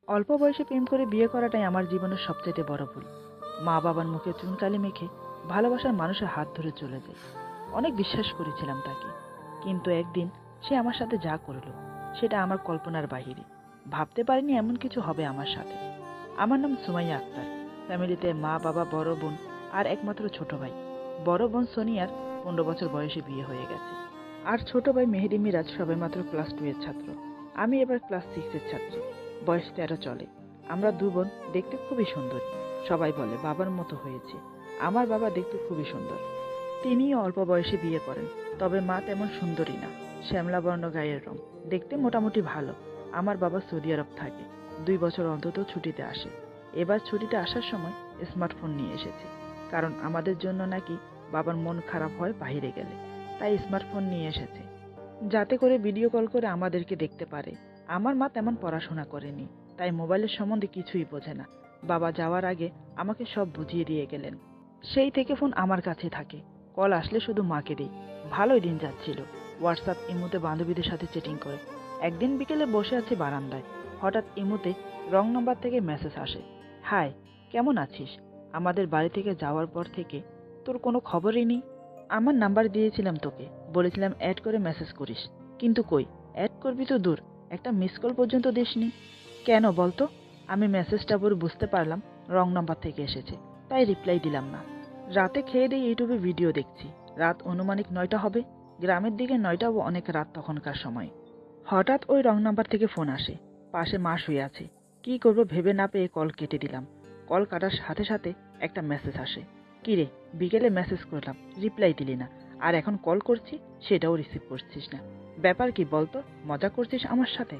অল্প বয়সে প্রেম করে বিয়ে করাটাই আমার জীবনের সবচেয়ে বড় ভুল। মা বাবার মুখে চুনকালি মেখে ভালোবাসার মানুষের হাত ধরে চলে যাই। অনেক বিশ্বাস করেছিলাম তাকে, কিন্তু একদিন সে আমার সাথে যা করলো সেটা আমার কল্পনার বাহিরে। ভাবতে পারিনি এমন কিছু হবে আমার সাথে। আমার নাম সুমাইয়া আক্তার। ফ্যামিলিতে মা বাবা, বড় বোন আর একমাত্র ছোট ভাই। বড় বোন সোনিয়ার 15 বছর বয়সে বিয়ে হয়ে গেছে, আর ছোট ভাই মেহেদি মিরাজ সবেমাত্র ক্লাস 2 এর ছাত্র। আমি এবার ক্লাস 6 এর ছাত্রী। বয়স 13 চলে। আমরা দু বোন দেখতে খুবই সুন্দর। সবাই বলে বাবার মতো হয়েছে। আমার বাবা দেখতে খুবই সুন্দর। তিনিও অল্প বয়সে বিয়ে করেন, তবে মা তেমন সুন্দরী না। শ্যামলা বর্ণ গায়ের রং, দেখতে মোটামুটি ভালো। আমার বাবা সৌদি আরব থাকে, 2 বছর অন্তত ছুটিতে আসে। এবার ছুটিতে আসার সময় স্মার্টফোন নিয়ে এসেছে, কারণ আমাদের জন্য নাকি বাবার মন খারাপ হয় বাইরে গেলে, তাই স্মার্টফোন নিয়ে এসেছে যাতে করে ভিডিও কল করে আমাদেরকে দেখতে পারে। আমার মা তেমন পড়াশোনা করেনি, তাই মোবাইলের সম্বন্ধে কিছুই বোঝে না। বাবা যাওয়ার আগে আমাকে সব বুঝিয়ে দিয়ে গেলেন। সেই থেকে ফোন আমার কাছে থাকে। কল আসলে শুধু মাকে দিই। ভালোই দিন যাচ্ছিল। হোয়াটসঅ্যাপ, ইমোতে বান্ধবীদের সাথে চেটিং করে। একদিন বিকেলে বসে আছি বারান্দায়, হঠাৎ ইমোতে রং নাম্বার থেকে মেসেজ আসে। হাই, কেমন আছিস? আমাদের বাড়ি থেকে যাওয়ার পর থেকে তোর কোনো খবরই নেই। আমার নাম্বার দিয়েছিলাম তোকে, বলেছিলাম অ্যাড করে মেসেজ করিস, কিন্তু কই, অ্যাড করবি তো দূর, একটা মিস কল পর্যন্ত দিসনি। কেন বলতো? আমি মেসেজটা পড়ে বুঝতে পারলাম রং নাম্বার থেকে এসেছে, তাই রিপ্লাই দিলাম না। রাতে খেয়ে দিয়ে ইউটিউবে ভিডিও দেখছি। রাত অনুমানিক 9টা হবে। গ্রামের দিকে 9টাও অনেক রাত তখনকার সময়। হঠাৎ ওই রং নাম্বার থেকে ফোন আসে। পাশে মা শুয়ে আছে। কি করব ভেবে না পেয়ে কল কেটে দিলাম। কল কাটার সাথে সাথে একটা মেসেজ আসে। কি রে, বিকেলে মেসেজ করলাম, রিপ্লাই দিলি না, আর এখন কল করছি সেটাও রিসিভ করছিস না। ব্যাপার কি বলতো? মজা করছিস আমার সাথে?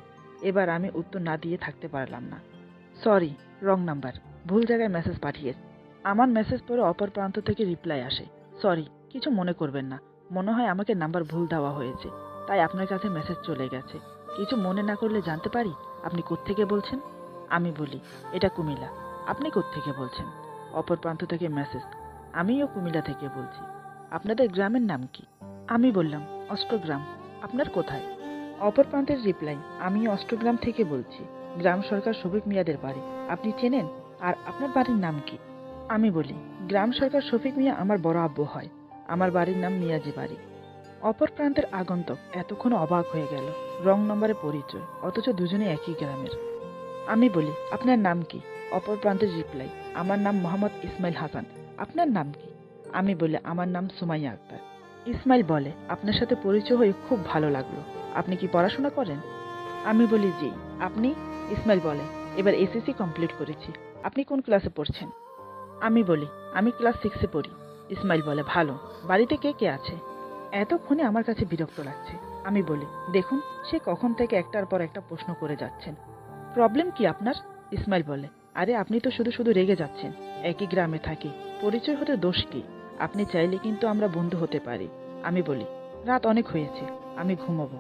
এবার আমি উত্তর না দিয়ে থাকতে পারলাম না। সরি, রং নাম্বার, ভুল জায়গায় মেসেজ পাঠিয়েছি। আমার মেসেজ পড়ে অপর প্রান্ত থেকে রিপ্লাই আসে। সরি, কিছু মনে করবেন না, মনে হয় আমাকে নাম্বার ভুল দেওয়া হয়েছে, তাই আপনার কাছে মেসেজ চলে গেছে। কিছু মনে না করলে জানতে পারি আপনি কোত্থেকে বলছেন? আমি বলি, এটা কুমিল্লা। আপনি কোত্থেকে বলছেন? অপর প্রান্ত থেকে মেসেজ, আমিও কুমিল্লা থেকে বলছি। আপনাদের গ্রামের নাম কি? আমি বললাম, অষ্টগ্রাম। আপনার কোথায়? অপর প্রান্তের রিপ্লাই, আমি অষ্টগ্রাম থেকে বলছি। গ্রাম সরকার শফিক মিয়াদের বাড়ি। আপনি চেনেন? আর আপনার বাড়ির নাম কি? আমি বলি, গ্রাম সরকার শফিক মিয়া আমার বড় আব্বু হয়। আমার বাড়ির নাম মিয়াজি বাড়ি। অপর প্রান্তের আগন্তুক এতক্ষণ অবাক হয়ে গেল। রং নম্বরে পরিচয়, অথচ দুজনে একই গ্রামের। আমি বলি, আপনার নাম কি? অপর প্রান্তের রিপ্লাই, আমার নাম মোহাম্মদ ইসমাইল হাসান। আপনার নাম কি? আমি বলি, আমার নাম সুমাইয়া আক্তার। ইসমাইল বলে, আপনার সাথে পরিচয় হয়ে খুব ভালো লাগলো। আপনি কি পড়াশোনা করেন? আমি বলি, জি। আপনি? ইসমাইল বলে, এবার এসএসসি কমপ্লিট করেছি। আপনি কোন ক্লাসে পড়ছেন? আমি বলি, আমি ক্লাস 6-এ পড়ি। ইসমাইল বলে, ভালো। বাড়িতে কে কে আছে? এতক্ষণে আমার কাছে বিরক্ত লাগছে। আমি বলি, দেখুন, সে কখন থেকে একটার পর একটা প্রশ্ন করে যাচ্ছেন। প্রবলেম কি আপনার? ইসমাইল বলে, আরে আপনি তো শুধু শুধু রেগে যাচ্ছেন। একই গ্রামে থাকি, পরিচয় হতে দোষ কি? আপনি চাইলে কিন্তু আমরা বন্ধু হতে পারি। আমি বলি, রাত অনেক হয়েছে, আমি ঘুমাবো,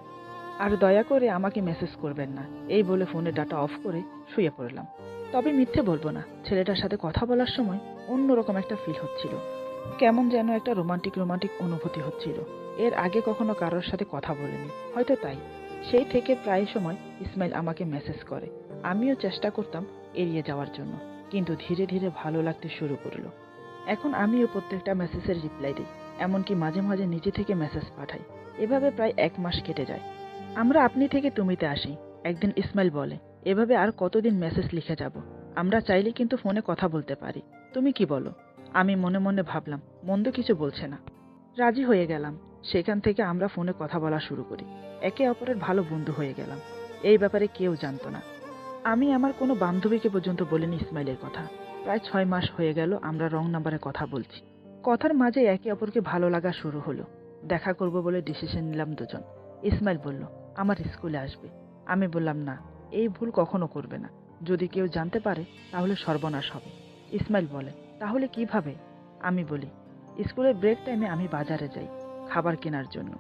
আর দয়া করে আমাকে মেসেজ করবেন না। এই বলে ফোনের ডাটা অফ করে শুয়ে পড়লাম। তবে মিথ্যে বলবো না, ছেলেটার সাথে কথা বলার সময় অন্যরকম একটা ফিল হচ্ছিল। কেমন যেন একটা রোমান্টিক রোমান্টিক অনুভূতি হচ্ছিল। এর আগে কখনো কারোর সাথে কথা বলিনি, হয়তো তাই। সেই থেকে প্রায় সময় ইসমাইল আমাকে মেসেজ করে। আমিও চেষ্টা করতাম এড়িয়ে যাওয়ার জন্য, কিন্তু ধীরে ধীরে ভালো লাগতে শুরু করলো। এখন আমিও প্রত্যেকটা মেসেজের রিপ্লাই দিই, এমনকি মাঝে মাঝে নিজে থেকে মেসেজ পাঠাই। এভাবে প্রায় 1 মাস কেটে যায়। আমরা আপনি থেকে তুমিতে আসি। একদিন ইসমাইল বলে, এভাবে আর কতদিন মেসেজ লিখে যাব? আমরা চাইলে কিন্তু ফোনে কথা বলতে পারি। তুমি কি বলো? আমি মনে মনে ভাবলাম, মন্দ কিছু বলছে না। রাজি হয়ে গেলাম। সেখান থেকে আমরা ফোনে কথা বলা শুরু করি। একে অপরের ভালো বন্ধু হয়ে গেলাম। এই ব্যাপারে কেউ জানতো না। আমি আমার কোনো বান্ধবীকে পর্যন্ত বলিনি ইসমাইলের কথা। প্রায় 6 মাস হয়ে গেল আমরা রং নাম্বারে কথা বলছি। কথার মাঝে একে অপরকে ভালো লাগা শুরু হলো। দেখা করব বলে ডিসিশন নিলাম দুজন। ইসমাইল বলল, আমার স্কুলে আসবে। আমি বললাম, না, এই ভুল কখনো করবে না। যদি কেউ জানতে পারে তাহলে সর্বনাশ হবে। ইসমাইল বলে, তাহলে কিভাবে? আমি বলি, স্কুলের ব্রেক টাইমে আমি বাজারে যাই খাবার কেনার জন্য।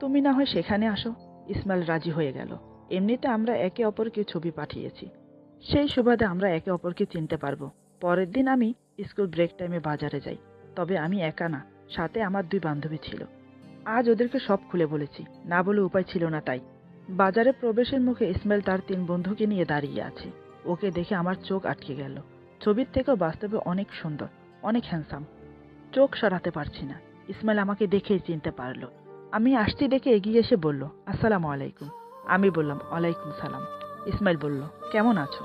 তুমি না হয় সেখানে আসো। ইসমাইল রাজি হয়ে গেল। এমনিতে আমরা একে অপরকে ছবি পাঠিয়েছি। সেই সুবাদে আমরা একে অপরকে চিনতে পারবো। পরের দিন আমি স্কুল ব্রেক টাইমে বাজারে যাই। তবে আমি একা না, সাথে আমার 2 বান্ধবী ছিল। আজ ওদেরকে সব খুলে বলেছি, না বলে উপায় ছিল না তাই। বাজারে প্রবেশের মুখে ইসমাইল তার 3 বন্ধুকে নিয়ে দাঁড়িয়ে আছে। ওকে দেখে আমার চোখ আটকে গেল। ছবির থেকেও বাস্তবে অনেক সুন্দর, অনেক হ্যান্ডসাম। চোখ সরাতে পারছি না। ইসমাইল আমাকে দেখেই চিনতে পারলো। আমি আসছি দেখে এগিয়ে এসে বলল, আসসালামু আলাইকুম। আমি বললাম, ওয়ালাইকুম সালাম। ইসমাইল বলল, কেমন আছো?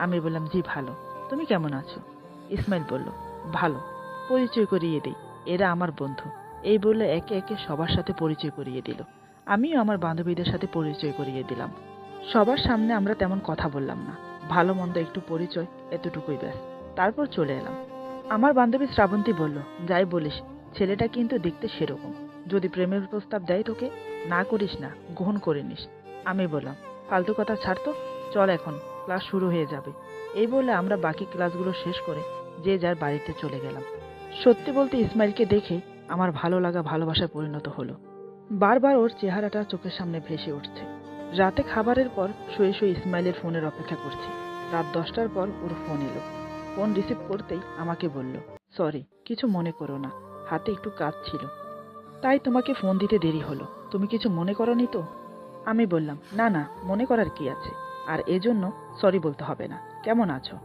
আমি বললাম, জি ভালো। তুমি কেমন আছো? ইসমাইল বলল, ভালো। পরিচয় করিয়ে দেই, এরা আমার বন্ধু। এই বলে একে একে সবার সাথে পরিচয় করিয়ে দিল। আমিও আমার বান্ধবীদের সাথে পরিচয় করিয়ে দিলাম। সবার সামনে আমরা তেমন কথা বললাম না। ভালো মন্দ একটু পরিচয়, এতটুকুই ব্যাস। তারপর চলে এলাম। আমার বান্ধবী শ্রাবন্তী বলল, যাই বলিস, ছেলেটা কিন্তু দেখতে সেরকম। যদি প্রেমের প্রস্তাব দেয় তোকে, না করিস না, গ্রহণ করে নিস। আমি বললাম, ফালতু কথা ছাড় তো, চল এখন, ক্লাস শুরু হয়ে যাবে। এই বলে আমরা বাকি ক্লাসগুলো শেষ করে যে যার বাড়িতে চলে গেলাম। সত্যি বলতে ইসমাইলকে দেখে আমার ভালো লাগা ভালোবাসায় পরিণত হলো। বারবার ওর চেহারাটা চোখের সামনে ভেসে উঠছে। রাতে খাবারের পর শুয়ে শুয়ে ইসমাইলের ফোনের অপেক্ষা করছি। রাত 10টার পর ওর ফোন এলো। ফোন রিসিভ করতেই আমাকে বলল, সরি, কিছু মনে করো না, হাতে একটু কাজ ছিল, তাই তোমাকে ফোন দিতে দেরি হলো। তুমি কিছু মনে করোনি তো? আমি বললাম, না না, মনে করার কি আছে, আর এজন্য সরি বলতে হবে না। কেমন আছো?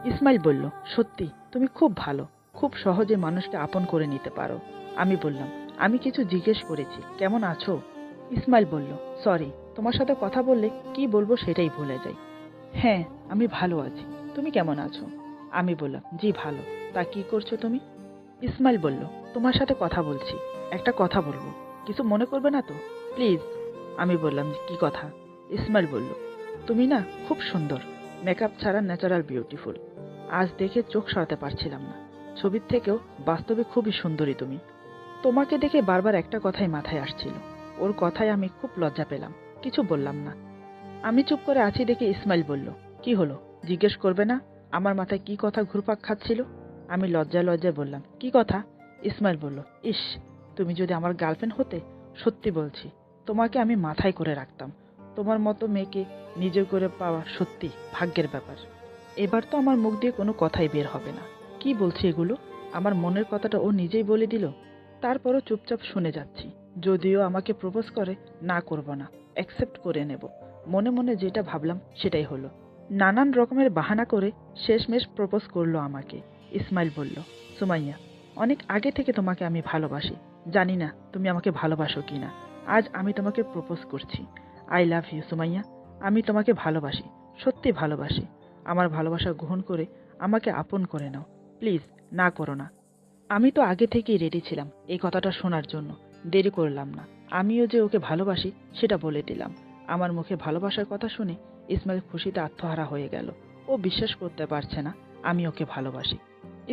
ইসমাইল বলল, সত্যি তুমি খুব ভালো, খুব সহজে মানুষকে আপন করে নিতে পারো। আমি বললাম, আমি কিছু জিজ্ঞেস করেছি, কেমন আছো? ইসমাইল বলল, সরি, তোমার সাথে কথা বললে কি বলবো সেটাই ভুলে যাই। হ্যাঁ, আমি ভালো আছি। তুমি কেমন আছো? আমি বললাম, জি ভালো। তা কি করছো তুমি? ইসমাইল বলল, তোমার সাথে কথা বলছি, একটা কথা বলবো, কিছু মনে করবে না তো, প্লিজ। আমি বললাম, কি কথা? ইসমাইল বলল, তুমি না খুব সুন্দর, মেকআপ ছাড়া ন্যাচারাল বিউটিফুল। আজ দেখে চোখ সরাতে পারছিলাম না। ছবির থেকেও বাস্তবে খুবই সুন্দরী তুমি। তোমাকে দেখে বারবার একটা কথাই মাথায় আসছিল। ওর কথায় আমি খুব লজ্জা পেলাম, কিছু বললাম না। আমি চুপ করে আছি দেখে ইসমাইল বলল, কি হলো, জিজ্ঞেস করবে না আমার মাথায় কি কথা ঘুরপাক খাচ্ছিল? আমি লজ্জায় লজ্জায় বললাম, কি কথা? ইসমাইল বলল, ইস, তুমি যদি আমার গার্লফ্রেন্ড হতে, সত্যি বলছি, তোমাকে আমি মাথায় করে রাখতাম। তোমার মতো মেয়েকে নিজে করে পাওয়া সত্যি ভাগ্যের ব্যাপার। এবার তো আমার মুখ দিয়ে কোনো কথাই বের হবে না। কি বলছি এগুলো? আমার মনের কথাটা ও নিজেই বলে দিল। তারপরও চুপচাপ শুনে যাচ্ছি। যদিও আমাকে প্রপোজ করে, না করব না, অ্যাকসেপ্ট করে নেব। মনে মনে যেটা ভাবলাম সেটাই হলো। নানান রকমের বাহানা করে শেষমেশ প্রপোজ করলো আমাকে। ইসমাইল বলল, সুমাইয়া, অনেক আগে থেকে তোমাকে আমি ভালোবাসি। জানি না তুমি আমাকে ভালোবাসো কিনা। আজ আমি তোমাকে প্রপোজ করছি। I love you Sumaiya. আমি তোমাকে ভালোবাসি, সত্যি ভালোবাসি। আমার ভালোবাসা গ্রহণ করে আমাকে আপন করে নাও, প্লিজ, না করো না। আমি তো আগে থেকেই রেডি ছিলাম এই কথাটা শোনার জন্য। দেরি করলাম না। আমিও যে ওকে ভালোবাসি সেটা বলে দিলাম। আমার মুখে ভালোবাসার কথা শুনে ইসমাইল খুশিতে আত্মহারা হয়ে গেল। ও বিশ্বাস করতে পারছে না আমি ওকে ভালোবাসি।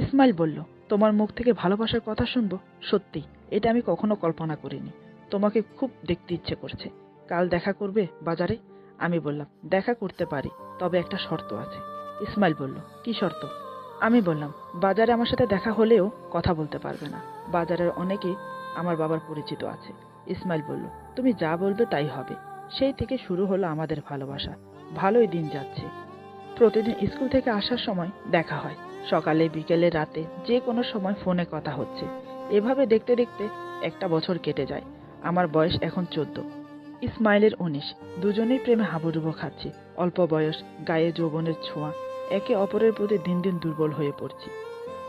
ইসমাইল বলল, তোমার মুখ থেকে ভালোবাসার কথা শুনবো? সত্যি, এটা আমি কখনো কল্পনা করিনি। তোমাকে খুব দেখতে ইচ্ছে করছে। কাল দেখা করবে বাজারে? আমি বললাম, দেখা করতে পারি, তবে একটা শর্ত আছে। ইসমাইল বলল, কি শর্ত? আমি বললাম, বাজারে আমার সাথে দেখা হলেও কথা বলতে পারবে না। বাজারের অনেকে আমার বাবার পরিচিত আছে। ইসমাইল বলল, তুমি যা বলবে তাই হবে। সেই থেকে শুরু হলো আমাদের ভালোবাসা। ভালোই দিন যাচ্ছে। প্রতিদিন স্কুল থেকে আসার সময় দেখা হয়। সকালে, বিকেলে, রাতে, যে কোনো সময় ফোনে কথা হচ্ছে। এভাবে দেখতে দেখতে একটা বছর কেটে যায়। আমার বয়স এখন 14, ইসমাইলের 19। দুজনেই প্রেমে হাবুডুবু খাচ্ছি। অল্প বয়স, গায়ে যৌবনের ছোঁয়া, একে অপরের প্রতি দিন দিন দুর্বল হয়ে পড়ছি।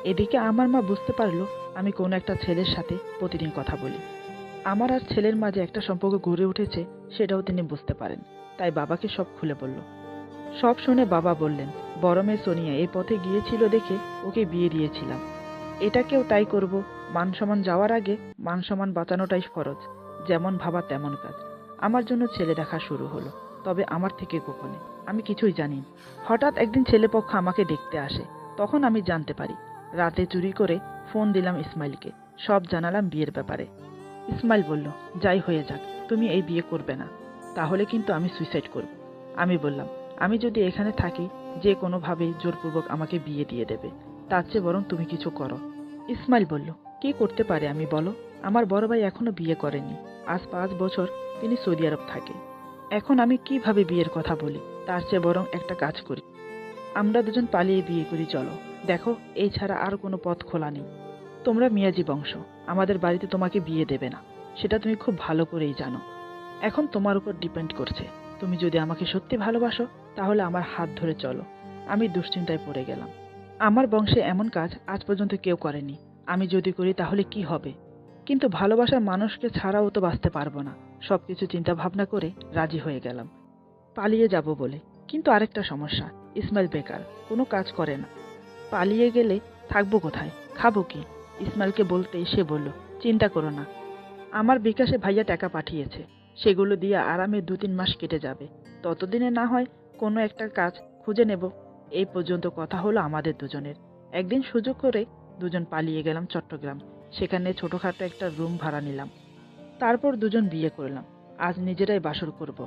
এদিকে আমার মা বুঝতে পারলো আমি কোনো একটা ছেলের সাথে প্রতিদিন কথা বলি। আমার আর ছেলের মাঝে একটা সম্পর্ক গড়ে উঠেছে, সেটাও তিনি বুঝতে পারেন। তাই বাবাকে সব খুলে বলল। সব শুনে বাবা বললেন, বড় মেয়ে সোনিয়া এই পথে গিয়েছিল দেখে ওকে বিয়ে দিয়েছিলাম। এটাকেও তাই করব। মান সম্মান যাওয়ার আগে মান সম্মান বাঁচানোটাই ফরজ। যেমন ভাবা তেমন কাজ। আমার জন্য ছেলে দেখা শুরু হলো, তবে আমার থেকে গোপনে। আমি কিছুই জানি না। হঠাৎ একদিন ছেলেপক্ষ আমাকে দেখতে আসে। তখন আমি জানতে পারি। রাতে চুরি করে ফোন দিলাম ইসমাইলকে, সব জানালাম বিয়ের ব্যাপারে। ইসমাইল বলল, যাই হয়ে যাক, তুমি এই বিয়ে করবে না, তাহলে কিন্তু আমি সুইসাইড করব। আমি বললাম, আমি যদি এখানে থাকি, যে কোনোভাবেই জোরপূর্বক আমাকে বিয়ে দিয়ে দেবে। তার চেয়ে বরং তুমি কিছু করো। ইসমাইল বলল, কি করতে পারে আমি বলো? আমার বড় ভাই এখনো বিয়ে করেনি। আজ 5 বছর তিনি সৌদি আরব থাকে। এখন আমি কিভাবে বিয়ের কথা বলি? তার চেয়ে বরং একটা কাজ করি, আমরা দুজন পালিয়ে বিয়ে করি, চলো। দেখো, এই ছাড়া আর কোনো পথ খোলা নেই। তোমরা মিয়াজি বংশ, আমাদের বাড়িতে তোমাকে বিয়ে দেবে না, সেটা তুমি খুব ভালো করেই জানো। এখন তোমার উপর ডিপেন্ড করছে। তুমি যদি আমাকে সত্যি ভালোবাসো, তাহলে আমার হাত ধরে চলো। আমি দুশ্চিন্তায় পড়ে গেলাম। আমার বংশে এমন কাজ আজ পর্যন্ত কেউ করেনি। আমি যদি করি তাহলে কি হবে? কিন্তু ভালোবাসার মানুষকে ছাড়াও তো বাঁচতে পারবো না। সবকিছু চিন্তা ভাবনা করে রাজি হয়ে গেলাম পালিয়ে যাব বলে। কিন্তু আরেকটা সমস্যা, ইসমাইল বেকার, কোনো কাজ করে না। পালিয়ে গেলে থাকবো কোথায়, খাবো কি? ইসমাইলকে বলতেই সে বলল, চিন্তা করো না, আমার বিকাশে ভাইয়া টাকা পাঠিয়েছে, সেগুলো দিয়ে আরামে 2-3 মাস কেটে যাবে। ততদিনে না হয় কোনো একটা কাজ খুঁজে নেব। এই পর্যন্ত কথা হলো আমাদের দুজনের। একদিন সুযোগ করে দুজন পালিয়ে গেলাম চট্টগ্রাম। সেখানে ছোটখাটো একটা রুম ভাড়া নিলাম। তারপর দুজন বিয়ে করলাম। আজ নিজেরাই বাসর করব।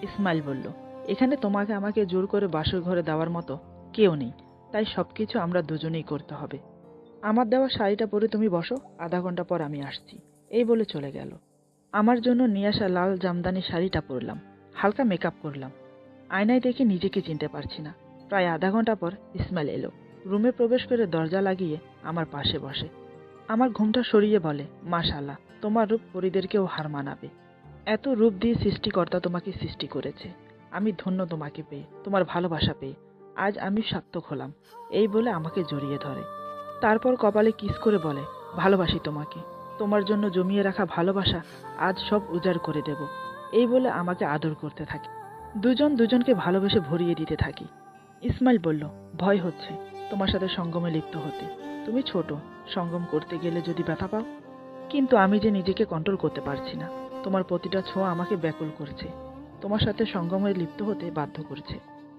ইসমাইল বলল, এখানে তোমাকে আমাকে জোর করে বাসর ঘরে দেওয়ার মতো কেউ নেই, তাই সবকিছু আমরা দুজনেই করতে হবে। আমার দেওয়া শাড়িটা পরে তুমি বসো, আধা ঘন্টা পর আমি আসছি, এই বলে চলে গেল। আমার জন্য নিয়ে আসা লাল জামদানি শাড়িটা পরলাম, হালকা মেকআপ করলাম। আয়নায় দেখে নিজেকে চিনতে পারছি না। প্রায় আধা ঘন্টা পর ইসমাইল এলো। রুমে প্রবেশ করে দরজা লাগিয়ে আমার পাশে বসে আমার ঘুমটা সরিয়ে বলে, মাশাআল্লাহ, তোমার রূপ পরীদেরকেও হার মানাবে। এত রূপ দিয়ে সৃষ্টিকর্তা তোমাকে সৃষ্টি করেছে। আমি ধন্য তোমাকে পেয়ে, তোমার ভালোবাসা পেয়ে। আজ আমি সার্থক হলাম। এই বলে আমাকে জড়িয়ে ধরে। তারপর কপালে কিস করে বলে, ভালোবাসি তোমাকে। তোমার জন্য জমিয়ে রাখা ভালোবাসা আজ সব উজাড় করে দেব। এই বলে আমাকে আদর করতে থাকে। দুজন দুজনকে ভালোবেসে ভরিয়ে দিতে থাকি। ইসমাইল বলল, ভয় হচ্ছে তোমার সাথে সঙ্গমে লিপ্ত হতে। তুমি ছোট, সঙ্গম করতে গেলে যদি ব্যথা পাও। কিন্তু আমি যে নিজেকে কন্ট্রোল করতে পারছি না। তোমার প্রতিটা ছোঁয়া আমাকে ব্যাকুল করছে। তোমার সাথে সঙ্গমে লিপ্ত হতে বাধ্য করছে।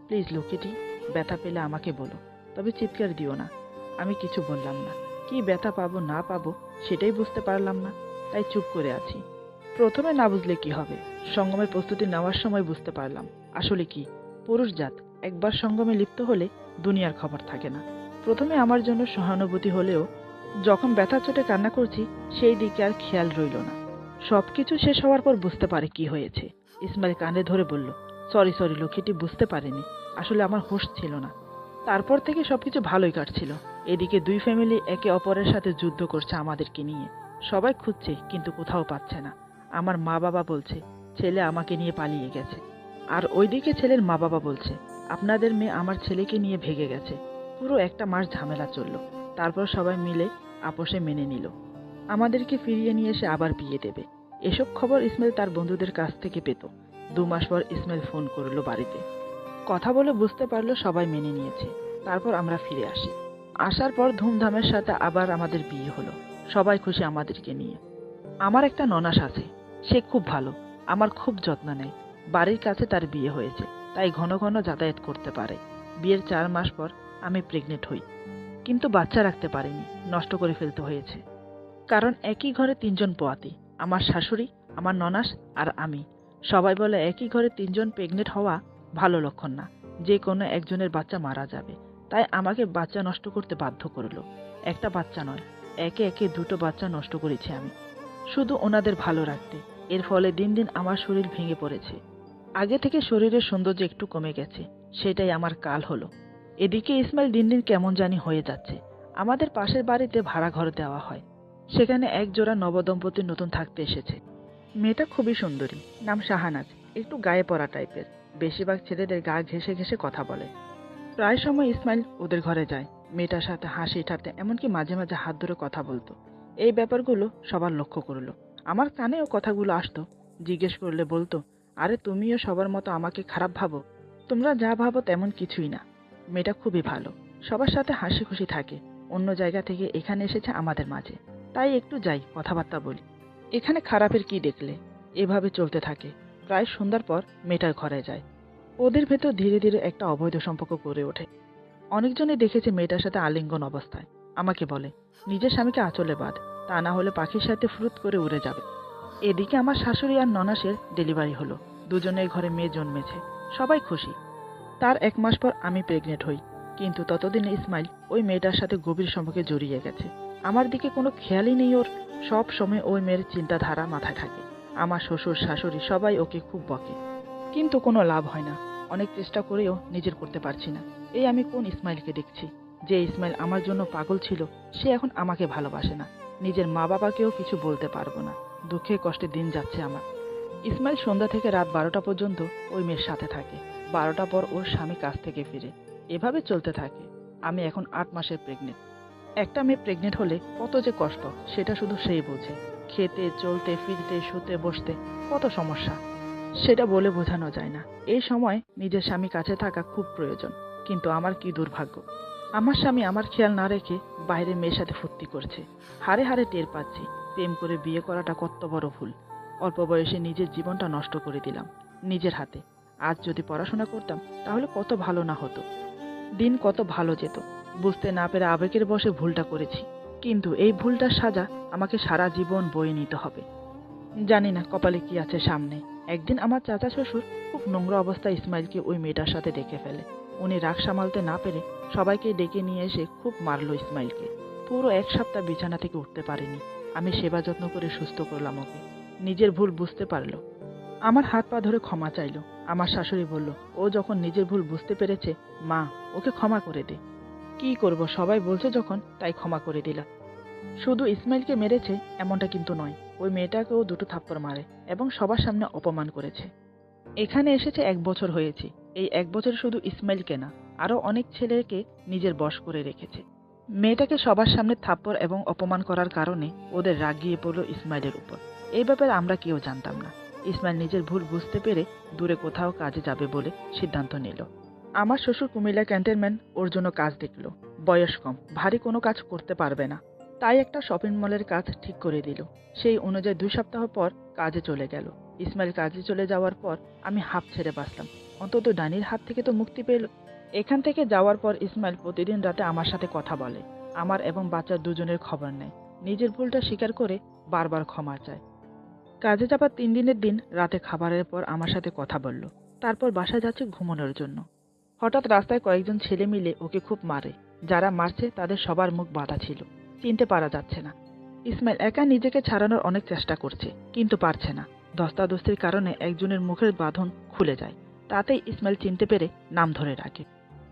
প্লিজ লক্ষ্মীটি, ব্যথা পেলে আমাকে বলো, তবে চিৎকার দিও না। আমি কিছু বললাম না। কি ব্যথা পাবো না পাবো সেটাই বুঝতে পারলাম না, তাই চুপ করে আছি। প্রথমে না বুঝলে কি হবে, সঙ্গমের প্রস্তুতি নেওয়ার সময় বুঝতে পারলাম আসলে কি পুরুষ জাত একবার সঙ্গমে লিপ্ত হলে দুনিয়ার খবর থাকে না। প্রথমে আমার জন্য সহানুভূতি হলেও যখন ব্যথা চোটে কান্না করছি সেই দিকে আর খেয়াল রইল না। সবকিছু শেষ হওয়ার পর বুঝতে পারে কি হয়েছে। ইসমাইল কানে ধরে বলল, সরি সরি লক্ষ্মীটি, বুঝতে পারিনি, আসলে আমার হোশ ছিল না। তারপর থেকে সবকিছু ভালোই কাটছিল। এদিকে দুই ফ্যামিলি একে অপরের সাথে যুদ্ধ করছে আমাদেরকে নিয়ে। সবাই খুঁজছে কিন্তু কোথাও পাচ্ছে না। আমার মা বাবা বলছে ছেলে আমাকে নিয়ে পালিয়ে গেছে, আর ওইদিকে ছেলের মা বাবা বলছে আপনাদের মেয়ে আমার ছেলেকে নিয়ে ভেগে গেছে। পুরো একটা মাস ঝামেলা চলল। তারপর সবাই মিলে আপোষে মেনে নিল আমাদেরকে ফিরিয়ে নিয়ে এসে আবার বিয়ে দেবে। এসব খবর ইসমাইল তার বন্ধুদের কাছ থেকে পেত। 2 মাস পর ইসমাইল ফোন করলো বাড়িতে। কথা বলে বুঝতে পারলো সবাই মেনে নিয়েছে। তারপর আমরা ফিরে আসি। আসার পর ধুমধামের সাথে আবার আমাদের বিয়ে হলো। সবাই খুশি আমাদেরকে নিয়ে। আমার একটা ননাস আছে, সে খুব ভালো, আমার খুব যত্ন নেয়। বাড়ির কাছে তার বিয়ে হয়েছে, তাই ঘন ঘন যাতায়াত করতে পারে। বিয়ের 4 মাস পর আমি প্রেগনেন্ট হই, কিন্তু বাচ্চা রাখতে পারিনি, নষ্ট করে ফেলতে হয়েছে। কারণ একই ঘরে 3 জন পোয়াতি, আমার শাশুড়ি, আমার ননাস আর আমি। সবাই বলে একই ঘরে 3 জন প্রেগনেন্ট হওয়া ভালো লক্ষণ না, যে কোনো একজনের বাচ্চা মারা যাবে। তাই আমাকে বাচ্চা নষ্ট করতে বাধ্য করলো। একটা বাচ্চা নয়, একে একে 2টো বাচ্চা নষ্ট করেছি আমি, শুধু ওনাদের ভালো রাখতে। এর ফলে দিন দিন আমার শরীর ভেঙে পড়েছে। আগে থেকে শরীরের সৌন্দর্য একটু কমে গেছে, সেটাই আমার কাল হলো। এদিকে ইসমাইল দিন দিন কেমন জানি হয়ে যাচ্ছে। আমাদের পাশের বাড়িতে ভাড়া ঘর দেওয়া হয়, সেখানে এক জোড়া নবদম্পতি নতুন থাকতে এসেছে। মেয়েটা খুবই সুন্দরী, নাম শাহানাজ, একটু গায়ে পড়া টাইপের। বেশিরভাগ ছেলেদের গা ঘেঁষে ঘেঁষে কথা বলে। প্রায় সময় ইসমাইল ওদের ঘরে যায়, মেয়েটার সাথে হাসি ঠাট্টা, এমনকি মাঝে মাঝে হাত ধরে কথা বলতো। এই ব্যাপারগুলো সবার লক্ষ্য করলো। আমার কানেও কথাগুলো আসতো। জিজ্ঞেস করলে বলতো, আরে তুমিও সবার মতো আমাকে খারাপ ভাবো? তোমরা যা ভাবো তেমন কিছুই না। মেয়েটা খুবই ভালো, সবার সাথে হাসি খুশি থাকে। অন্য জায়গা থেকে এখানে এসেছে আমাদের মাঝে, তাই একটু যাই, কথাবার্তা বলি। এখানে খারাপের কি দেখলে? এভাবে চলতে থাকে। প্রায় সন্ধ্যার পর মেয়েটার ঘরে যায়। ওদের ভেতর ধীরে ধীরে একটা অবৈধ সম্পর্ক গড়ে ওঠে। অনেকজনই দেখেছে মেয়েটার সাথে আলিঙ্গন অবস্থায়। আমাকে বলে, নিজের স্বামীকে আঁচলে বাঁধ, তা না হলে পাখির সাথে ফ্রুত করে উড়ে যাবে। এদিকে আমার শাশুড়ি আর ননাসের ডেলিভারি হলো। দুজনের ঘরে মেয়ে জন্মেছে, সবাই খুশি। তার 1 মাস পর আমি প্রেগনেন্ট হই। কিন্তু ততদিনে ইসমাইল ওই মেয়েটার সাথে গভীর সম্পর্কে জড়িয়ে গেছে। আমার দিকে কোনো খেয়ালই নেই ওর। সব সময় ওই মেয়ের চিন্তাধারা মাথায় থাকে। আমার শ্বশুর শাশুড়ি সবাই ওকে খুব বকে, কিন্তু কোনো লাভ হয় না। অনেক চেষ্টা করেও নিজের করতে পারছি না। এই আমি কোন ইসমাইলকে দেখছি? যে ইসমাইল আমার জন্য পাগল ছিল, সে এখন আমাকে ভালোবাসে না। নিজের মা বাবাকেও কিছু বলতে পারবো না। দুঃখে কষ্টে দিন যাচ্ছে আমার। ইসমাইল সন্ধ্যা থেকে রাত 12টা পর্যন্ত ওই মেয়ের সাথে থাকে। 12টা পর ওর স্বামী কাজ থেকে ফিরে। এভাবে চলতে থাকে। আমি এখন 8 মাসের প্রেগনেন্ট। একটা মেয়ে প্রেগনেন্ট হলে কত যে কষ্ট সেটা শুধু সেই বোঝে। খেতে, চলতে, ফিরতে, শুতে, বসতে কত সমস্যা সেটা বলে বোঝানো যায় না। এই সময় নিজের স্বামী কাছে থাকা খুব প্রয়োজন। কিন্তু আমার কি দুর্ভাগ্য, আমার স্বামী আমার খেয়াল না রেখে বাইরে মেয়ের সাথে ফুর্তি করছে। হাড়ে হাড়ে টের পাচ্ছি প্রেম করে বিয়ে করাটা কত বড় ভুল। অল্প বয়সে নিজের জীবনটা নষ্ট করে দিলাম নিজের হাতে। আজ যদি পড়াশোনা করতাম তাহলে কত ভালো না হতো, দিন কত ভালো যেত। বুঝতে না পেরে আবেগের বশে ভুলটা করেছি, কিন্তু এই ভুলটার সাজা আমাকে সারা জীবন বয়ে নিতে হবে। জানি না কপালে কি আছে সামনে। একদিন আমার চাচা শ্বশুর খুব নোংরা অবস্থায় ইসমাইলকে ওই মেয়েটার সাথে দেখে ফেলে। উনি রাগ সামালতে না পেরে সবাইকে ডেকে নিয়ে এসে খুব মারলো ইসমাইলকে। পুরো 1 সপ্তাহ বিছানা থেকে উঠতে পারেনি। আমি সেবা যত্ন করে সুস্থ করলাম ওকে। নিজের ভুল বুঝতে পারলো, আমার হাত পা ধরে ক্ষমা চাইলো। আমার শাশুড়ি বলল, ও যখন নিজের ভুল বুঝতে পেরেছে, মা ওকে ক্ষমা করে দে। কি করব, সবাই বলছে যখন, তাই ক্ষমা করে দিলাম। শুধু ইসমাইলকে মেরেছে এমনটা কিন্তু নয়, ওই মেয়েটাকেও 2টো থাপ্পড় মারে এবং সবার সামনে অপমান করেছে। এখানে এসেছে 1 বছর হয়েছে। এই 1 বছর শুধু ইসমাইলকে না, আরো অনেক ছেলেকে নিজের বশ করে রেখেছে। মেয়েটাকে সবার সামনে থাপ্পড় এবং অপমান করার কারণে ওদের রাগ গিয়ে পড়ল ইসমাইলের উপর। এই ব্যাপারে আমরা কেউ জানতাম না। ইসমাইল নিজের ভুল বুঝতে পেরে দূরে কোথাও কাজে যাবে বলে সিদ্ধান্ত নিল। আমার শ্বশুর কুমিল্লা ক্যান্টনমেন্ট ওর জন্য কাজ দেখল। বয়স কম, ভারী কোনো কাজ করতে পারবে না, তাই একটা শপিং মলের কাজ ঠিক করে দিল। সেই অনুযায়ী 2 সপ্তাহ পর কাজে চলে গেল। ইসমাইল কাজে চলে যাওয়ার পর আমি হাঁপ ছেড়ে বাঁচলাম। অন্তত ডানির হাত থেকে তো মুক্তি পেল। এখান থেকে যাওয়ার পর ইসমাইল প্রতিদিন রাতে আমার সাথে কথা বলে, আমার এবং বাচ্চার দুজনের খবর নেয়, নিজের ভুলটা স্বীকার করে বারবার ক্ষমা চায়। কাজে যাবার 3 দিনের দিন রাতে খাবারের পর আমার সাথে কথা বলল। তারপর বাসায় যাচ্ছে ঘুমানোর জন্য। হঠাৎ রাস্তায় কয়েকজন ছেলে মিলে ওকে খুব মারে। যারা মারছে তাদের সবার মুখ বাঁধা ছিল, চিনতে পারা যাচ্ছে না। ইসমাইল একা নিজেকে ছাড়ানোর অনেক চেষ্টা করছে, কিন্তু পারছে না। ধস্তাধস্তির কারণে একজনের মুখের বাঁধন খুলে যায়। তাতেই ইসমাইল চিনতে পেরে নাম ধরে রাখে।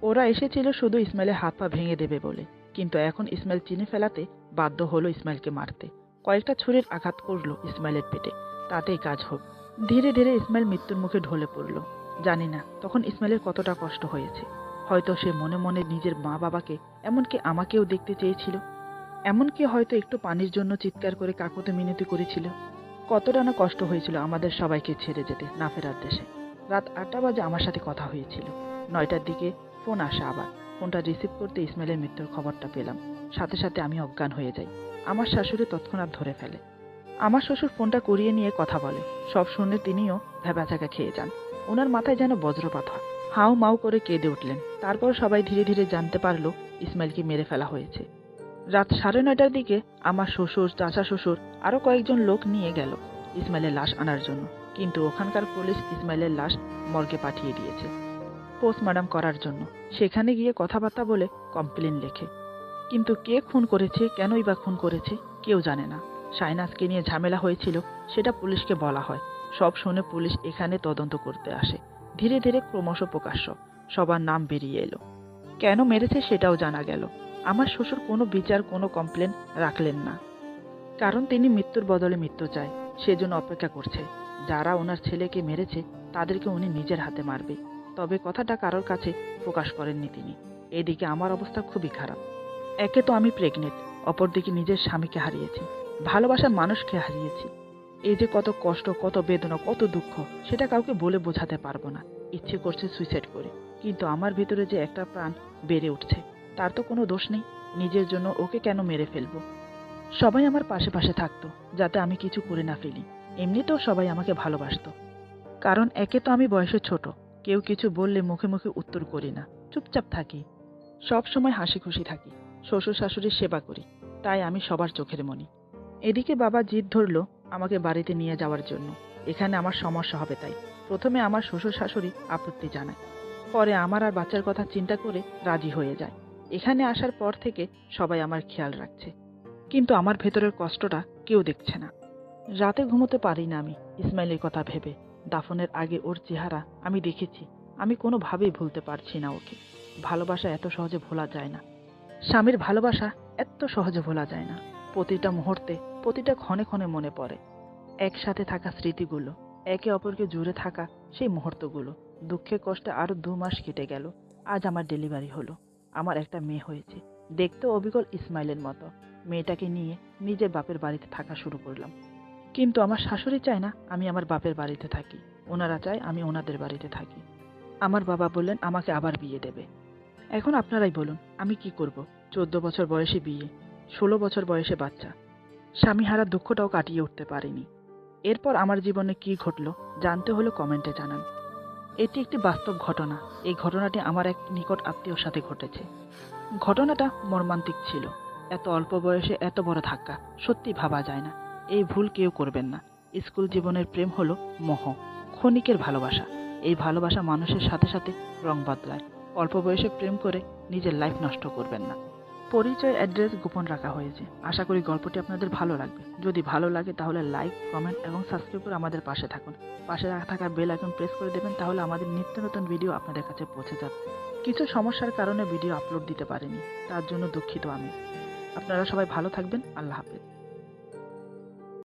ওরা এসেছিল শুধু ইসমাইলের হাত পা ভেঙে দেবে বলে, কিন্তু এখন ইসমাইল চিনে ফেলাতে বাধ্য হলো ইসমাইলকে মারতে। কয়েকটা ছুরির আঘাত করলো ইসমাইলের পেটে, তাতেই কাজ হোক। ধীরে ধীরে ইসমাইল মৃত্যুর মুখে ঢলে পড়ল। জানি না তখন ইসমাইলের কতটা কষ্ট হয়েছে। হয়তো সে মনে মনে নিজের মা বাবাকে, এমনকি আমাকেও দেখতে চেয়েছিল। এমনকি হয়তো একটু পানির জন্য চিৎকার করে কাকুতে মিনতি করেছিল। কতটা না কষ্ট হয়েছিল আমাদের সবাইকে ছেড়ে যেতে না ফেরার দেশে। রাত 8টা বাজে আমার সাথে কথা হয়েছিল। 9টার দিকে ফোন আসা আবার। ফোনটা রিসিভ করতে ইসমাইলের মৃত্যুর খবরটা পেলাম। সাথে সাথে আমি অজ্ঞান হয়ে যাই। আমার শাশুড়ি তৎক্ষণাৎ ধরে ফেলে। আমার শ্বশুর ফোনটা কুড়িয়ে নিয়ে কথা বলে। সব শুনে তিনিও ভ্যাবাচাকা খেয়ে যান। ওনার মাথায় যেন বজ্রপাত হয়। হাউ মাউ করে কেঁদে উঠলেন। তারপর সবাই ধীরে ধীরে জানতে পারল ইসমাইলকে মেরে ফেলা হয়েছে। রাত 9:30টার দিকে আমার শ্বশুর, চাচা শ্বশুর আরো কয়েকজন লোক নিয়ে গেল ইসমাইলের লাশ আনার জন্য, কিন্তু ওখানকার পুলিশ ইসমাইলের লাশ মর্গে পাঠিয়ে দিয়েছে পোস্টমর্টম করার জন্য। সেখানে গিয়ে কথাবার্তা বলে কমপ্লেন লেখে, কিন্তু কে খুন করেছে, কেনই বা খুন করেছে কেউ জানে না। শাইনাজকে নিয়ে ঝামেলা হয়েছিল, সেটা পুলিশকে বলা হয়। সব শুনে পুলিশ এখানে তদন্ত করতে আসে। ধীরে ধীরে ক্রমশ প্রকাশ্য সবার নাম বেরিয়ে এলো। কেন মেরেছে সেটাও জানা গেল। আমার শ্বশুর কোনো বিচার, কোনো কমপ্লেন রাখলেন না, কারণ তিনি মৃত্যুর বদলে মৃত্যু চায়, সেজন্য অপেক্ষা করছে। যারা ওনার ছেলেকে মেরেছে তাদেরকে উনি নিজের হাতে মারবে, তবে কথাটা কারোর কাছে প্রকাশ করেননি তিনি। এদিকে আমার অবস্থা খুবই খারাপ। একে তো আমি প্রেগনেন্ট, অপরদিকে নিজের স্বামীকে হারিয়েছি, ভালোবাসার মানুষকে হারিয়েছি। এই যে কত কষ্ট, কত বেদনা, কত দুঃখ, সেটা কাউকে বলে বোঝাতে পারবো না। ইচ্ছে করছে সুইসাইড করে, কিন্তু আমার ভিতরে যে একটা প্রাণ বেড়ে উঠছে, তার তো কোনো দোষ নেই। নিজের জন্য ওকে কেন মেরে ফেলবো? সবাই আমার পাশে পাশে থাকতো, যাতে আমি কিছু করে না ফেলি। এমনিতেও সবাই আমাকে ভালোবাসতো, কারণ একে তো আমি বয়সে ছোট। কেউ কিছু বললে মুখে মুখে উত্তর করি না, চুপচাপ থাকি। সব সময় হাসি খুশি থাকি, শ্বশুর শাশুড়ির সেবা করি, তাই আমি সবার চোখের মণি। এদিকে বাবা জিদ ধরলো আমাকে বাড়িতে নিয়ে যাওয়ার জন্য। এখানে আমার সমস্যা হবে তাই। প্রথমে আমার শ্বশুর শাশুড়ি আপত্তি জানায়, পরে আমার আর বাচ্চার কথা চিন্তা করে রাজি হয়ে যায়। এখানে আসার পর থেকে সবাই আমার খেয়াল রাখছে, কিন্তু আমার ভেতরের কষ্টটা কেউ দেখছে না। রাতে ঘুমোতে পারি না আমি ইসমাইলের কথা ভেবে। দাফনের আগে ওর চেহারা আমি দেখেছি, আমি কোনোভাবেই ভুলতে পারছি না ওকে। ভালোবাসা এত সহজে ভোলা যায় না, স্বামীর ভালোবাসা এত সহজে ভোলা যায় না। প্রতিটা মুহূর্তে, প্রতিটা ক্ষণে ক্ষণে মনে পড়ে একসাথে থাকা স্মৃতিগুলো, একে অপরকে জুড়ে থাকা সেই মুহূর্তগুলো। দুঃখে কষ্টে আরো 2 মাস কেটে গেল। আজ আমার ডেলিভারি হলো। আমার একটা মেয়ে হয়েছে। দেখতেও অবিকল ইসমাইলের মতো। মেয়েটাকে নিয়ে নিজের বাপের বাড়িতে থাকা শুরু করলাম। কিন্তু আমার শাশুড়ি চায় না আমি আমার বাপের বাড়িতে থাকি। ওনারা চায় আমি ওনাদের বাড়িতে থাকি। আমার বাবা বললেন আমাকে আবার বিয়ে দেবে। এখন আপনারাই বলুন আমি কি করব? 14 বছর বয়সে বিয়ে, 16 বছর বয়সে বাচ্চা। স্বামী হারার দুঃখটাও কাটিয়ে উঠতে পারিনি। এরপর আমার জীবনে কি ঘটলো জানতে হলে কমেন্টে জানান। এটি একটি বাস্তব ঘটনা। এই ঘটনাটি আমার এক নিকট আত্মীয়র সাথে ঘটেছে। ঘটনাটা মর্মান্তিক ছিল। এত অল্প বয়সে এত বড় ধাক্কা সত্যি ভাবা যায় না। এই ভুল কেউ করবেন না। স্কুল জীবনের প্রেম হলো মোহ, ক্ষণিকের ভালোবাসা। এই ভালোবাসা মানুষের সাথে সাথে রং বদলায়। অল্প বয়সে প্রেম করে নিজের লাইফ নষ্ট করবেন না। পরিচয় অ্যাড্রেস গোপন রাখা হয়েছে। আশা করি গল্পটি আপনাদের ভালো লাগবে। যদি ভালো লাগে তাহলে লাইক, কমেন্ট এবং সাবস্ক্রাইব করে আমাদের পাশে থাকুন। পাশে থাকা বেল আইকন প্রেস করে দেবেন, তাহলে আমাদের নিত্য নতুন ভিডিও আপনাদের কাছে পৌঁছে যাবে। কিছু সমস্যার কারণে ভিডিও আপলোড দিতে পারিনি, তার জন্য দুঃখিত আমি। আপনারা সবাই ভালো থাকবেন। আল্লাহ হাফেজ।